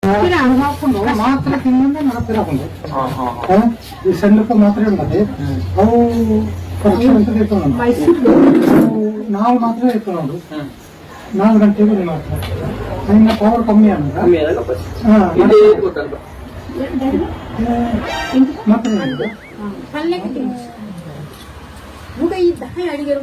ಹಾಕೊಂಡು ಮಾತ್ರ ತಿನ್ನಂದ್ರೆ ಮಾತ್ರ ಹಾಕೊಂಡು ಈ ಸಣ್ಣಕ್ಕೆ ಮಾತ್ರ ఉన్నది ಅವು ಪರೀಕ್ಷೆ ಅಂತ ಇರ್ತವೆ ನಾವು ಮಾತ್ರ ಇರ್ತವೆ ನೋಡು 4 ಗಂಟೆಗೆ ಮಾತ್ರ ಇನ್ನ ಪವರ್ ಕಮ್ಮಿ ಅಂದ್ರೆ ಮಾತ್ರ ಮುಗ ಇದ್ದ ಅಡಿಗೆ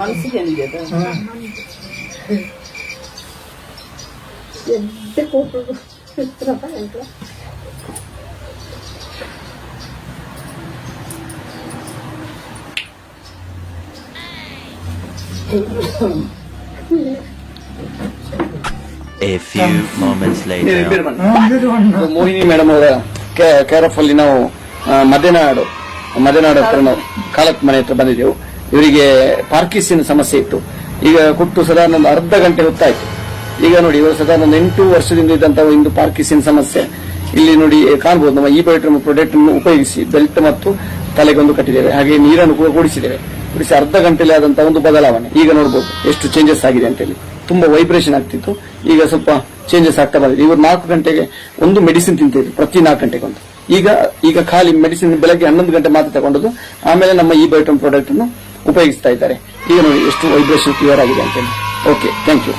ಮನಸ್ಸಿಗೆ A few moments later. Mohini madam ಅವರ ಕೇರ್ ಆಫ್ ಅಲ್ಲಿ ನಾವು ಮದೆನಾಡು ಹತ್ರ ನಾವು ಕಾಲತ್ ಮನೆ ಹತ್ರ ಬಂದಿದ್ದೆವು. ಇವರಿಗೆ ಪಾರ್ಕಿನ್ಸನ್ ಸಮಸ್ಯೆ ಇತ್ತು. ಈಗ ಕೊಟ್ಟು ಸಾಧಾರಣ ಒಂದು ಅರ್ಧ ಗಂಟೆ ಹೊತ್ತಾಯ್ತು. ಈಗ ನೋಡಿ ಇವರು ಸಾಧಾರಣ ಒಂದು 8 ವರ್ಷದಿಂದ ಇದ್ದಂತಹ ಒಂದು ಪಾರ್ಕಿನ್ಸನ್ ಸಮಸ್ಯೆ ಇಲ್ಲಿ ನೋಡಿ ಕಾಣಬಹುದು. ನಮ್ಮ ಈ ಬಯೋಟ್ರಮ್ ಪ್ರಾಡಕ್ಟ್ ಅನ್ನು ಉಪಯೋಗಿಸಿ ಬೆಲ್ಟ್ ಮತ್ತು ತಲೆಗೊಂದು ಕಟ್ಟಿದ್ದೇವೆ, ಹಾಗೆ ನೀರನ್ನು ಕೂಡ ಕೂಡಿಸಿದ್ದೇವೆ. ಕೂಡಿಸಿ ಅರ್ಧ ಗಂಟೆಯಲ್ಲಿ ಆದಂತಹ ಒಂದು ಬದಲಾವಣೆ ಈಗ ನೋಡಬಹುದು ಎಷ್ಟು ಚೇಂಜಸ್ ಆಗಿದೆ ಅಂತ ಹೇಳಿ. ತುಂಬಾ ವೈಬ್ರೇಷನ್ ಆಗ್ತಿತ್ತು, ಈಗ ಸ್ವಲ್ಪ ಚೇಂಜಸ್ ಆಗ್ತಾ ಬಂದಿದೆ. ಇವರು 4 ಗಂಟೆಗೆ ಒಂದು ಮೆಡಿಸಿನ್ ತಿಂತಿದ್ರು, ಪ್ರತಿ 4 ಗಂಟೆಗೆ ಒಂದು. ಈಗ ಖಾಲಿ ಮೆಡಿಸಿನ್ ಬೆಳಗ್ಗೆ 11 ಗಂಟೆ ಮಾತ್ರ ತಗೊಂಡದ್ದು, ಆಮೇಲೆ ನಮ್ಮ ಈ ಬಯೋಟಮ್ ಪ್ರಾಡಕ್ಟ್ ಅನ್ನು ಉಪಯೋಗಿಸ್ತಾ ಇದ್ದಾರೆ. ಈಗ ನೋಡಿ ಎಷ್ಟು ವೈಬ್ರೇಷನ್ ಕ್ಲಿಯರ್ ಆಗಿದೆ ಅಂತ ಹೇಳಿ. Okay, thank you.